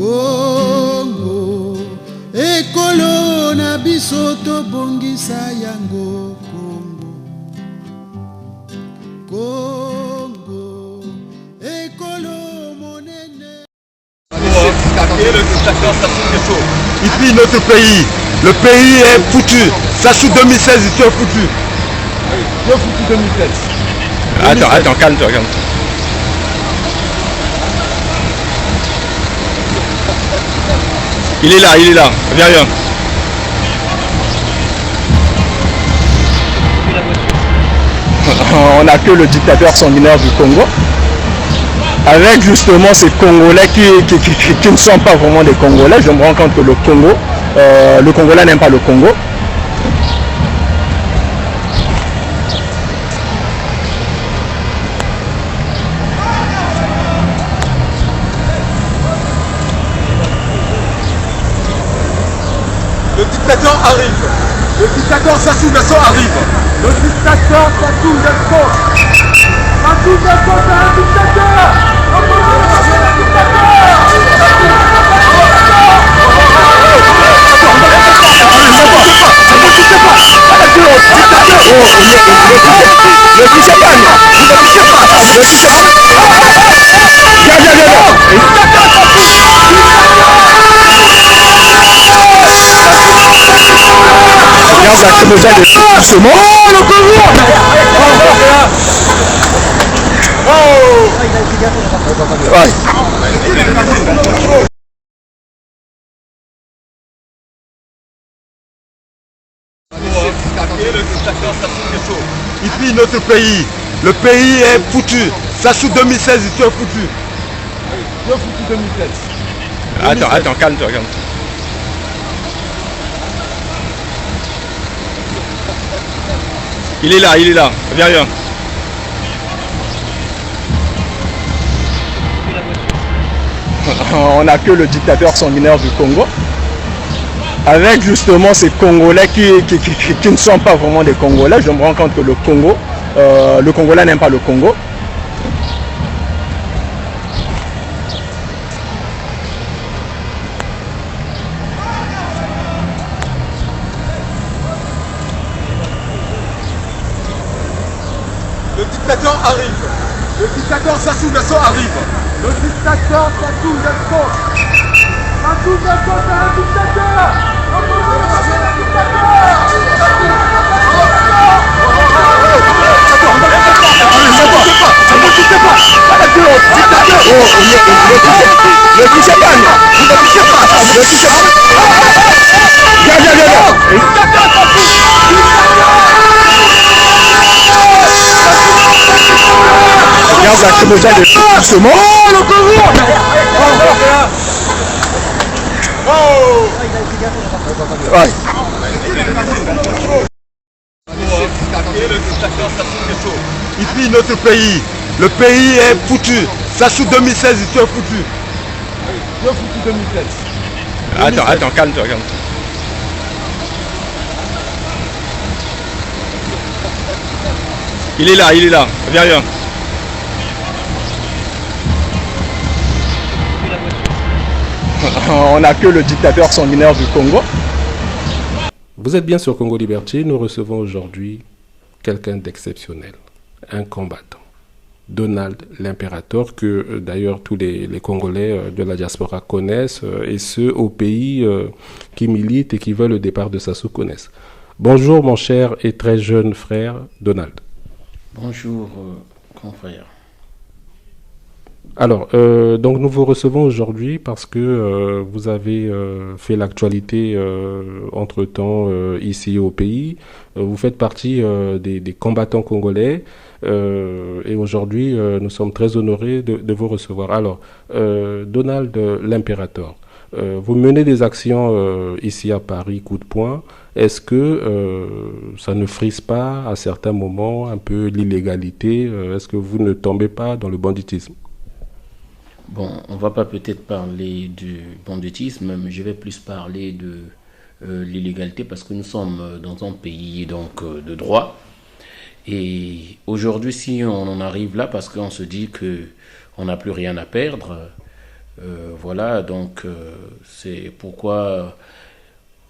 Congo, ekolo na biso tobongisa yango. Congo, ekolo monene. Le dictateur Sassou Nguesso. Ici notre pays, le pays est foutu. Sassou 2016, ils sont foutus. Ils sont foutus 2016. Attends, calme-toi. Il est là, viens. On n'a que le dictateur sanguinaire du Congo, avec justement ces Congolais qui ne sont pas vraiment des Congolais. Je me rends compte que le Congolais n'aime pas le Congo. Le dictateur arrive. Le dictateur Sassou Nguesso arrive. Le dictateur Sassou Nguesso. Sassou Nguesso, c'est un dictateur. Regarde la comédie de doucement. Oh, le Congo! Le dictateur Sassou Nguesso. Ici notre pays, le pays est foutu. Sassou 2016, ils sont foutus. Ils sont foutus 2016. Attends, calme-toi. Il est là, viens. On n'a que le dictateur sanguinaire du Congo, avec justement ces Congolais qui ne sont pas vraiment des Congolais. Je me rends compte que le Congolais n'aime pas le Congo. Le dictateur arrive. Le dictateur Sassou Nguesso arrive. Le dictateur Sassou Nguesso. Sassou Nguesso, c'est un dictateur. Regarde la comédie de doucement. Oh, le Congo! Le dictateur Sassou Nguesso. Ici notre pays, le pays est foutu. Sassou 2016, ils sont foutus. Ils sont foutus 2016. Attends, calme-toi. Il est là, viens. On n'a que le dictateur sanguinaire du Congo. Vous êtes bien sur Congo Liberté. Nous recevons aujourd'hui quelqu'un d'exceptionnel, un combattant, Donald l'Impérator, que d'ailleurs tous les Congolais de la diaspora connaissent, et ceux au pays qui militent et qui veulent le départ de Sassou connaissent. Bonjour mon cher et très jeune frère Donald. Bonjour confrère. Alors, donc nous vous recevons aujourd'hui parce que vous avez fait l'actualité entre-temps ici au pays. Vous faites partie des combattants congolais et aujourd'hui nous sommes très honorés de vous recevoir. Alors, Donald l'Impérator, vous menez des actions ici à Paris, coup de poing. Est-ce que ça ne frise pas à certains moments un peu l'illégalité? Est-ce que vous ne tombez pas dans le banditisme? Bon, on va pas peut-être parler du banditisme, mais je vais plus parler de l'illégalité parce que nous sommes dans un pays donc de droit. Et aujourd'hui, si on en arrive là, parce qu'on se dit que on n'a plus rien à perdre, Voilà, donc c'est pourquoi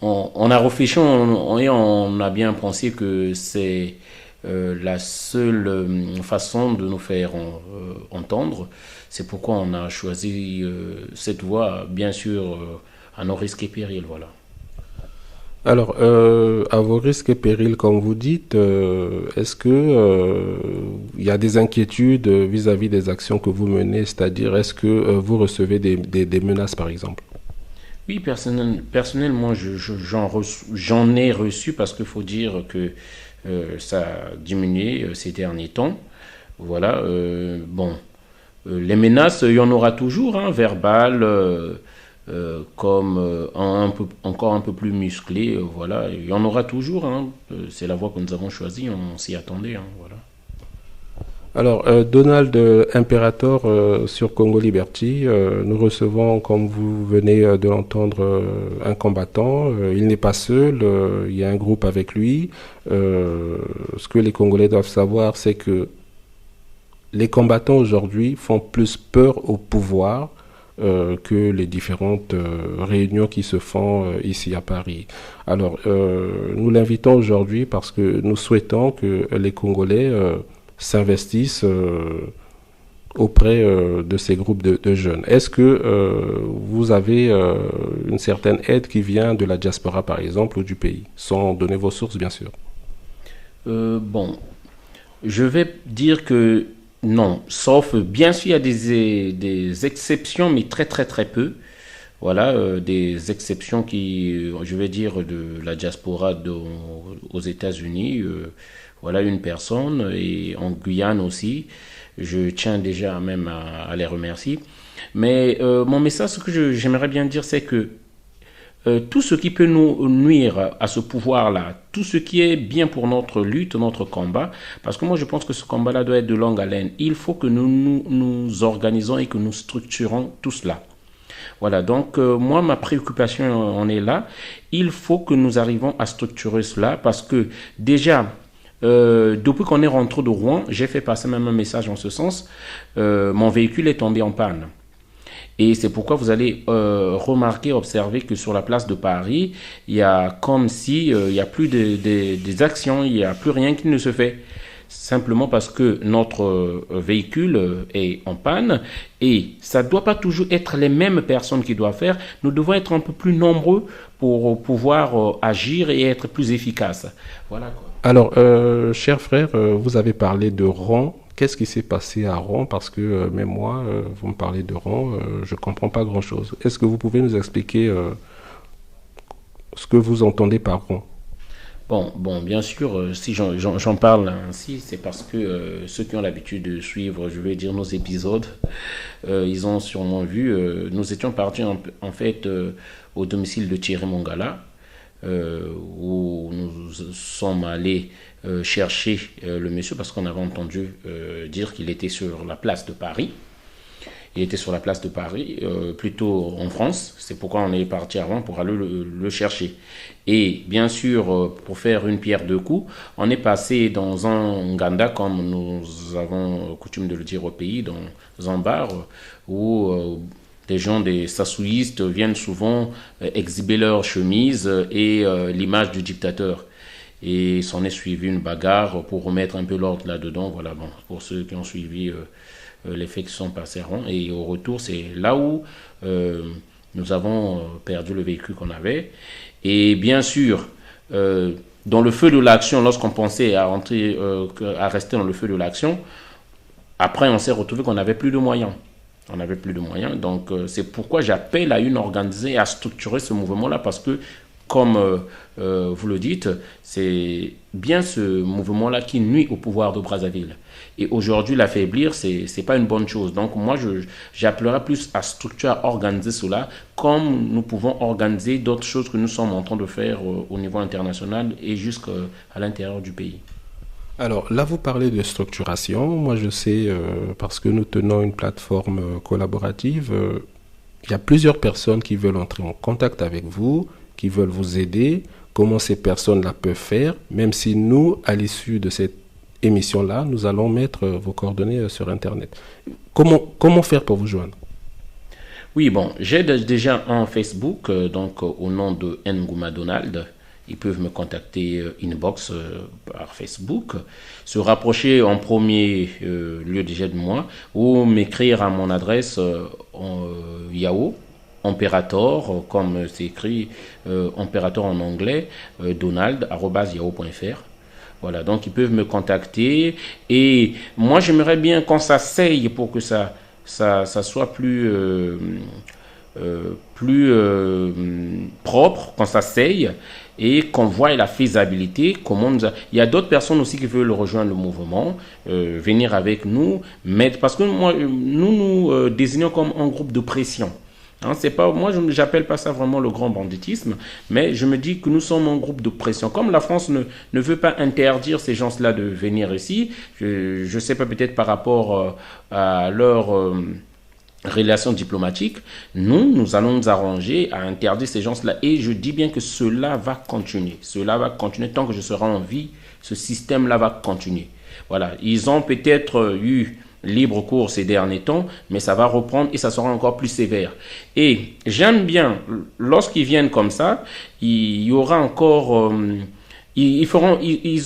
on a réfléchi et on a bien pensé que c'est la seule façon de nous faire entendre. C'est pourquoi on a choisi cette voie, bien sûr, à nos risques et périls. Voilà. Alors, à vos risques et périls, comme vous dites, est-ce que il y a des inquiétudes vis-à-vis des actions que vous menez, c'est-à-dire est-ce que vous recevez des menaces, par exemple? Oui, personnellement, j'en ai reçu parce qu'il faut dire que ça a diminué ces derniers temps. Voilà, bon, les menaces, il y en aura toujours, hein, verbales, comme encore un peu plus musclées, voilà, il y en aura toujours, hein, c'est la voie que nous avons choisie, on s'y attendait, hein, voilà. Alors, Donald Imperator sur Congo Liberty, nous recevons, comme vous venez de l'entendre, un combattant. Il n'est pas seul, il y a un groupe avec lui. Ce que les Congolais doivent savoir, c'est que les combattants aujourd'hui font plus peur au pouvoir que les différentes réunions qui se font ici à Paris. Alors, nous l'invitons aujourd'hui parce que nous souhaitons que les Congolais s'investissent auprès de ces groupes de jeunes. Est-ce que vous avez une certaine aide qui vient de la diaspora, par exemple, ou du pays, sans donner vos sources, bien sûr? Bon, je vais dire que non, sauf bien sûr il y a des exceptions, mais très très très peu. Voilà, des exceptions qui, je vais dire, de la diaspora aux États-Unis. Voilà une personne, et en Guyane aussi. Je tiens déjà même à les remercier. Mais mon message, ce que j'aimerais bien dire, c'est que tout ce qui peut nous nuire à ce pouvoir-là, tout ce qui est bien pour notre lutte, notre combat, parce que moi je pense que ce combat-là doit être de longue haleine. Il faut que nous organisons et que nous structurons tout cela. Voilà, donc moi ma préoccupation en est là. Il faut que nous arrivions à structurer cela parce que déjà, depuis qu'on est rentré de Rouen, j'ai fait passer même un message en ce sens. Mon véhicule est tombé en panne. Et c'est pourquoi vous allez remarquer, observer que sur la place de Paris, il y a comme si il n'y a plus des actions, il n'y a plus rien qui ne se fait. Simplement parce que notre véhicule est en panne et ça ne doit pas toujours être les mêmes personnes qui doivent faire. Nous devons être un peu plus nombreux pour pouvoir agir et être plus efficaces. Voilà quoi. Alors, cher frère, vous avez parlé de Rouen. Qu'est-ce qui s'est passé à Rouen? Parce que même moi, vous me parlez de Rouen, je ne comprends pas grand-chose. Est-ce que vous pouvez nous expliquer ce que vous entendez par Rouen? Bon, bien sûr, si j'en parle ainsi, c'est parce que ceux qui ont l'habitude de suivre, je vais dire, nos épisodes, ils ont sûrement vu, nous étions partis en fait au domicile de Thierry Mongala, où nous sommes allés chercher le monsieur parce qu'on avait entendu dire qu'il était sur la place de Paris. Il était sur la place de Paris, plutôt en France. C'est pourquoi on est parti avant pour aller le chercher. Et bien sûr, pour faire une pierre deux coups, on est passé dans un Nganda, comme nous avons coutume de le dire au pays, dans un bar où des gens, des sassouistes, viennent souvent exhiber leurs chemises et l'image du dictateur. Et s'en est suivi une bagarre pour remettre un peu l'ordre là-dedans. Voilà, bon, pour ceux qui ont suivi les faits qui sont passés rond. Et au retour, c'est là où nous avons perdu le véhicule qu'on avait. Et bien sûr, dans le feu de l'action, lorsqu'on pensait à rester dans le feu de l'action, après on s'est retrouvé qu'on n'avait plus de moyens. On n'avait plus de moyens. Donc c'est pourquoi j'appelle à une organisée à structurer ce mouvement-là, parce que comme vous le dites, c'est bien ce mouvement-là qui nuit au pouvoir de Brazzaville. Et aujourd'hui, l'affaiblir, c'est pas une bonne chose. Donc moi, j'appellerais plus à structurer, à organiser cela, comme nous pouvons organiser d'autres choses que nous sommes en train de faire au niveau international et jusqu'à l'intérieur du pays. Alors là, vous parlez de structuration. Moi, je sais, parce que nous tenons une plateforme collaborative, il y a plusieurs personnes qui veulent entrer en contact avec vous, qui veulent vous aider. Comment ces personnes-là peuvent faire, même si nous, à l'issue de cette émission-là, nous allons mettre vos coordonnées sur Internet. Comment faire pour vous joindre? Oui, bon, j'ai déjà un Facebook, donc au nom de Ngouma Donald. Ils peuvent me contacter inbox par Facebook, se rapprocher en premier lieu déjà de moi, ou m'écrire à mon adresse Yahoo, Imperator, comme c'est écrit Imperator en anglais, donald@yahoo.fr. Voilà, donc ils peuvent me contacter. Et moi, j'aimerais bien qu'on s'asseye pour que ça soit plus propre, qu'on s'asseye et qu'on voit la faisabilité. Il y a d'autres personnes aussi qui veulent rejoindre le mouvement, venir avec nous, parce que nous désignons comme un groupe de pression. Hein, c'est pas, moi, je n'appelle pas ça vraiment le grand banditisme, mais je me dis que nous sommes un groupe de pression. Comme la France ne veut pas interdire ces gens-là de venir ici, je ne sais pas, peut-être par rapport à leur relations diplomatiques, nous allons nous arranger à interdire ces gens-là. Et je dis bien que cela va continuer. Cela va continuer tant que je serai en vie. Ce système-là va continuer. Voilà. Ils ont peut-être eu libre cours ces derniers temps, mais ça va reprendre et ça sera encore plus sévère. Et j'aime bien, lorsqu'ils viennent comme ça, il y aura encore... ils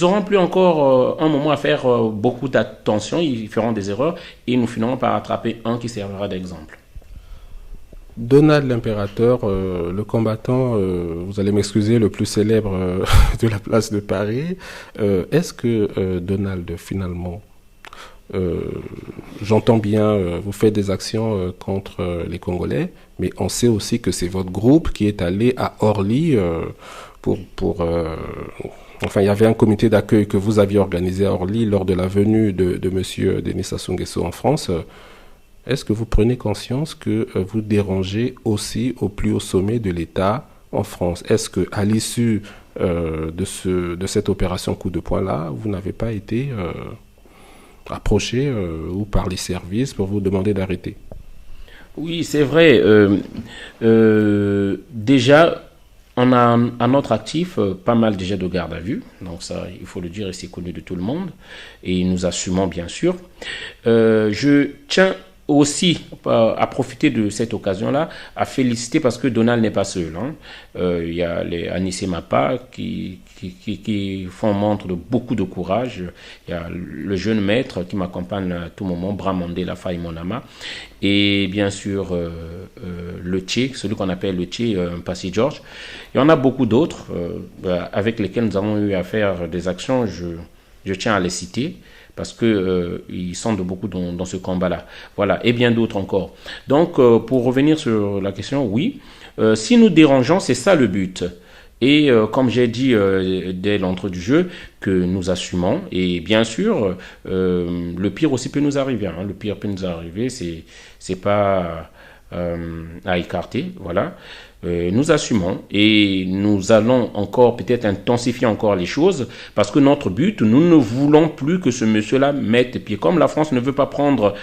auront plus encore un moment à faire beaucoup d'attention, ils feront des erreurs et nous finirons par attraper un qui servira d'exemple. Donald l'Impérateur, le combattant, vous allez m'excuser, le plus célèbre de la place de Paris. Est-ce que Donald, finalement, j'entends bien, vous faites des actions contre les Congolais, mais on sait aussi que c'est votre groupe qui est allé à Orly enfin, il y avait un comité d'accueil que vous aviez organisé à Orly lors de la venue de monsieur Denis Sassou Nguesso en France. Est-ce que vous prenez conscience que vous dérangez aussi au plus haut sommet de l'État en France? Est-ce qu'à l'issue de cette opération coup de poing-là, vous n'avez pas été approché ou par les services pour vous demander d'arrêter? Oui, c'est vrai. Déjà, on a à notre actif pas mal déjà de garde à vue, donc ça, il faut le dire, et c'est connu de tout le monde, et nous assumons bien sûr. Je tiens aussi à profiter de cette occasion-là à féliciter, parce que Donald n'est pas seul. Hein. Il y a les Anissé Mapa qui font montre de beaucoup de courage. Il y a le jeune maître qui m'accompagne à tout moment, Bramondé Lafaille Monama, et bien sûr le Tché, celui qu'on appelle le Tché, Passy George. Il y en a beaucoup d'autres avec lesquels nous avons eu à faire des actions, je tiens à les citer, parce que ils sont de beaucoup dans ce combat-là. Voilà, et bien d'autres encore. Donc, pour revenir sur la question, oui, si nous dérangeons, c'est ça le but. Et comme j'ai dit dès l'entrée du jeu, que nous assumons. Et bien sûr, le pire aussi peut nous arriver. Hein. Le pire peut nous arriver, c'est pas à écarter. Voilà. Nous assumons et nous allons encore peut-être intensifier encore les choses, parce que notre but, nous ne voulons plus que ce monsieur-là mette pied. Comme la France ne veut pas prendre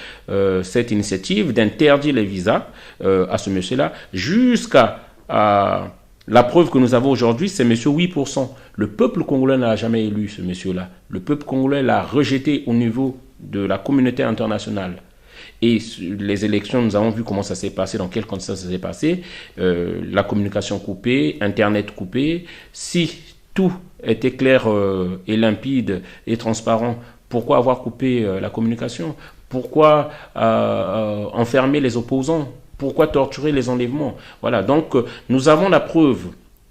cette initiative d'interdire les visas à ce monsieur-là, jusqu'à la preuve que nous avons aujourd'hui, c'est monsieur 8%. Le peuple congolais n'a jamais élu ce monsieur-là. Le peuple congolais l'a rejeté au niveau de la communauté internationale. Et les élections, nous avons vu comment ça s'est passé, dans quelles conditions ça s'est passé. La communication coupée, Internet coupé. Si tout était clair et limpide et transparent, pourquoi avoir coupé la communication? Pourquoi enfermer les opposants? Pourquoi torturer les enlèvements? Voilà, donc nous avons la preuve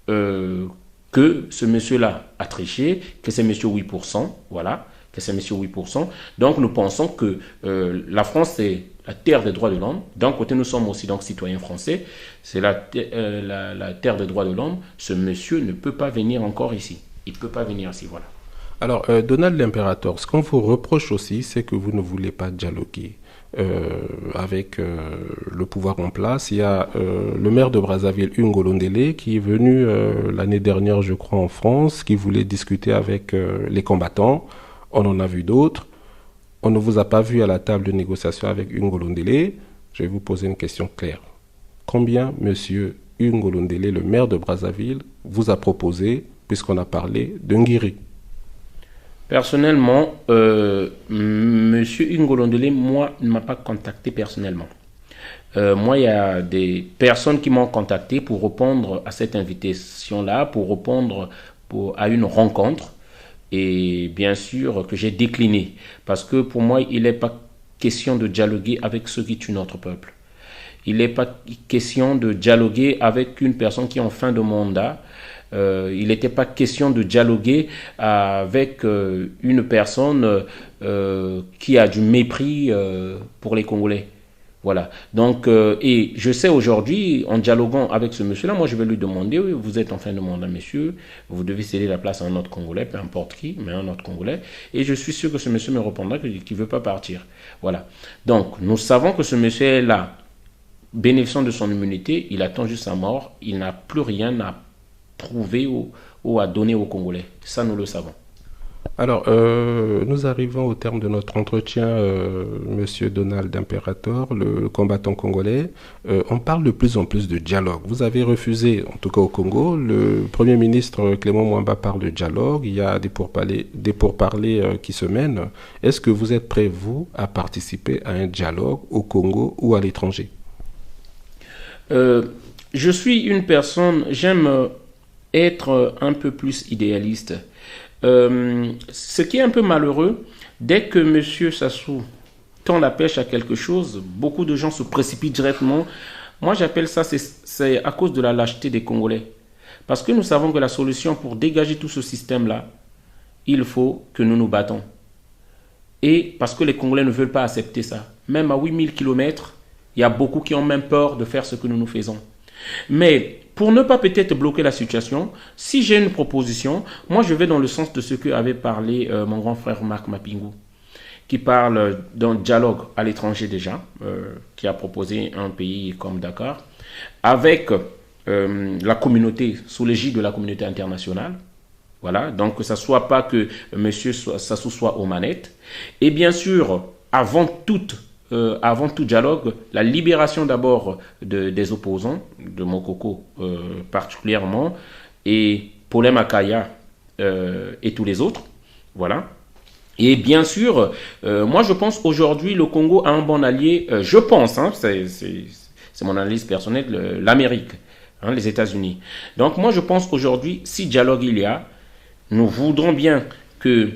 que ce monsieur-là a triché, que c'est monsieur 8%, voilà, que c'est monsieur 8%. Donc nous pensons que la France, c'est la terre des droits de l'homme. D'un côté, nous sommes aussi donc citoyens français, c'est la terre des droits de l'homme. Ce monsieur ne peut pas venir encore ici. Il ne peut pas venir ici, voilà. Alors, Donald l'Impérateur, ce qu'on vous reproche aussi, c'est que vous ne voulez pas dialoguer avec le pouvoir en place. Il y a le maire de Brazzaville, Hugues Ngolondele, qui est venu l'année dernière, je crois, en France, qui voulait discuter avec les combattants. On en a vu d'autres. On ne vous a pas vu à la table de négociation avec Hugues Ngolondele. Je vais vous poser une question claire. Combien monsieur Hugues Ngolondele, le maire de Brazzaville, vous a proposé, puisqu'on a parlé de Nguiri? Personnellement, monsieur Hugues Ngolondele, moi, ne m'a pas contacté personnellement. Moi, il y a des personnes qui m'ont contacté pour répondre à cette invitation-là, pour répondre à une rencontre. Et bien sûr que j'ai décliné. Parce que pour moi, il n'est pas question de dialoguer avec ceux qui tuent notre peuple. Il n'est pas question de dialoguer avec une personne qui est en fin de mandat. Il n'était pas question de dialoguer avec une personne qui a du mépris pour les Congolais. Voilà. Donc, et je sais aujourd'hui, en dialoguant avec ce monsieur-là, moi je vais lui demander, oui, vous êtes en fin de mandat, monsieur, vous devez céder la place à un autre Congolais, peu importe qui, mais un autre Congolais. Et je suis sûr que ce monsieur me répondra qu'il ne veut pas partir. Voilà. Donc, nous savons que ce monsieur est là, bénéficiant de son immunité, il attend juste sa mort, il n'a plus rien à prouver ou à donner aux Congolais. Ça, nous le savons. Alors, nous arrivons au terme de notre entretien, Monsieur Donald Imperator, le combattant congolais. On parle de plus en plus de dialogue. Vous avez refusé, en tout cas au Congo, le Premier ministre Clément Mwamba parle de dialogue. Il y a des pourparlers qui se mènent. Est-ce que vous êtes prêt, vous, à participer à un dialogue au Congo ou à l'étranger? Je suis une personne, j'aime être un peu plus idéaliste. Ce qui est un peu malheureux, dès que M. Sassou tend la pêche à quelque chose, beaucoup de gens se précipitent directement. Moi, j'appelle ça, c'est à cause de la lâcheté des Congolais. Parce que nous savons que la solution pour dégager tout ce système-là, il faut que nous nous battons. Et parce que les Congolais ne veulent pas accepter ça. Même à 8000 km, il y a beaucoup qui ont même peur de faire ce que nous faisons. Mais pour ne pas peut-être bloquer la situation, si j'ai une proposition, moi je vais dans le sens de ce que avait parlé mon grand frère Marc Mapingou, qui parle d'un dialogue à l'étranger déjà, qui a proposé un pays comme Dakar, avec la communauté, sous l'égide de la communauté internationale. Voilà, donc que ça ne soit pas que M. Sassou soit aux manettes. Et bien sûr, avant tout dialogue, la libération d'abord des opposants, de Mokoko particulièrement, et Paulin Makaya et tous les autres. Voilà. Et bien sûr, moi je pense aujourd'hui le Congo a un bon allié, je pense, hein, c'est mon analyse personnelle, l'Amérique, hein, les États-Unis. Donc moi je pense aujourd'hui, si dialogue il y a, nous voudrons bien que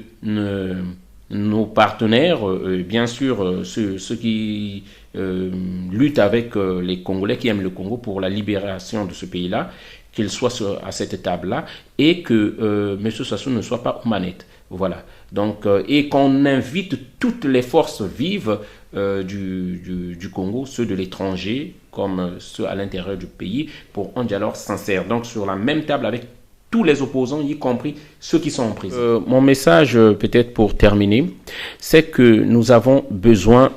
nos partenaires, bien sûr, ceux qui luttent avec les Congolais qui aiment le Congo pour la libération de ce pays-là, qu'ils soient à cette table-là et que M. Sassou ne soit pas aux manettes. Voilà. Donc, et qu'on invite toutes les forces vives du Congo, ceux de l'étranger comme ceux à l'intérieur du pays, pour un dialogue sincère. Donc, sur la même table avec tous les opposants, y compris ceux qui sont en prison. Mon message, peut-être pour terminer, c'est que nous avons besoin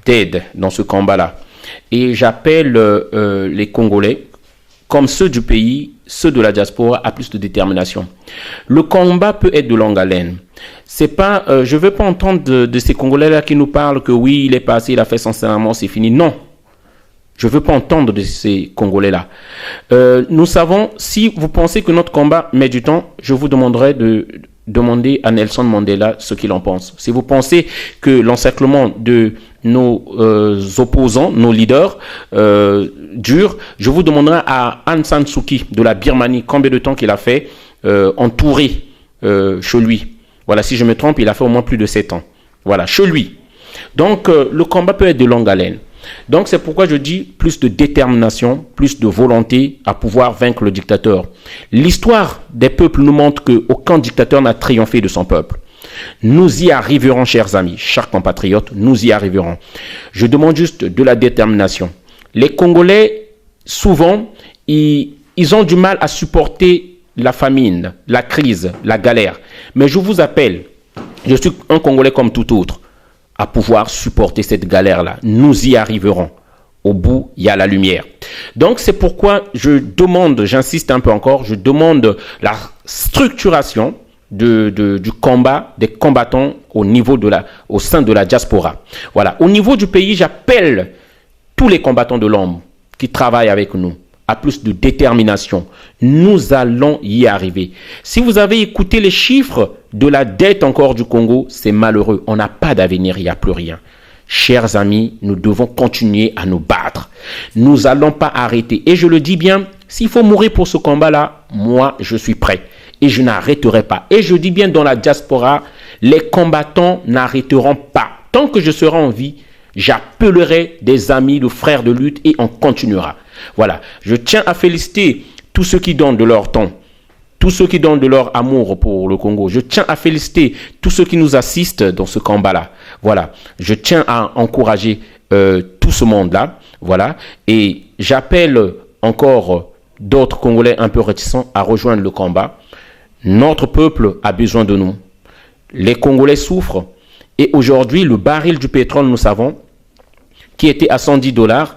d'aide dans ce combat-là. Et j'appelle les Congolais, comme ceux du pays, ceux de la diaspora, à plus de détermination. Le combat peut être de longue haleine. C'est pas, je ne veux pas entendre de ces Congolais-là qui nous parlent que oui, il est passé, il a fait son serment, c'est fini. Non. Je ne veux pas entendre de ces Congolais-là. Nous savons, si vous pensez que notre combat met du temps, je vous demanderai de demander à Nelson Mandela ce qu'il en pense. Si vous pensez que l'encerclement de nos opposants, nos leaders, dure, je vous demanderai à Aung San Suu Kyi de la Birmanie combien de temps qu'il a fait entouré chez lui. Voilà, si je me trompe, il a fait au moins plus de 7 ans. Voilà, chez lui. Donc, le combat peut être de longue haleine. Donc c'est pourquoi je dis plus de détermination, plus de volonté à pouvoir vaincre le dictateur. L'histoire des peuples nous montre qu'aucun dictateur n'a triomphé de son peuple. Nous y arriverons, chers amis, chers compatriotes, nous y arriverons. Je demande juste de la détermination. Les Congolais, souvent, ils ont du mal à supporter la famine, la crise, la galère. Mais je vous appelle, je suis un Congolais comme tout autre, à pouvoir supporter cette galère-là. Nous y arriverons. Au bout, il y a la lumière. Donc, c'est pourquoi je demande, j'insiste un peu encore, je demande la structuration du combat des combattants au sein de la diaspora. Voilà. Au niveau du pays, j'appelle tous les combattants de l'ombre qui travaillent avec nous à plus de détermination. Nous allons y arriver. Si vous avez écouté les chiffres de la dette encore du Congo, c'est malheureux. On n'a pas d'avenir, il n'y a plus rien. chers amis, nous devons continuer à nous battre. Nous n'allons pas arrêter. Et je le dis bien, s'il faut mourir pour ce combat-là, moi, je suis prêt. Et je n'arrêterai pas. Et je dis bien, dans la diaspora, les combattants n'arrêteront pas. Tant que je serai en vie, j'appellerai des amis, de frères de lutte et on continuera. Voilà. Je tiens à féliciter tous ceux qui donnent de leur temps, tous ceux qui donnent de leur amour pour le Congo. Je tiens à féliciter tous ceux qui nous assistent dans ce combat-là. Voilà. Je tiens à encourager tout ce monde-là. Voilà. Et j'appelle encore d'autres Congolais un peu réticents à rejoindre le combat. Notre peuple a besoin de nous. Les Congolais souffrent. Et aujourd'hui, le baril du pétrole, nous savons, qui était à $110,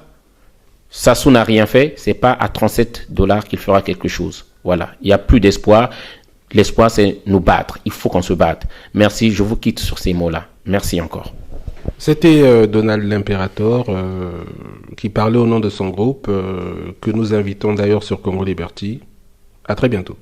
Sassou n'a rien fait. C'est pas à $37 qu'il fera quelque chose. Voilà. Il n'y a plus d'espoir. L'espoir, c'est nous battre. Il faut qu'on se batte. Merci. Je vous quitte sur ces mots-là. Merci encore. C'était Donald l'Impérator qui parlait au nom de son groupe, que nous invitons d'ailleurs sur Congo Liberty. À très bientôt.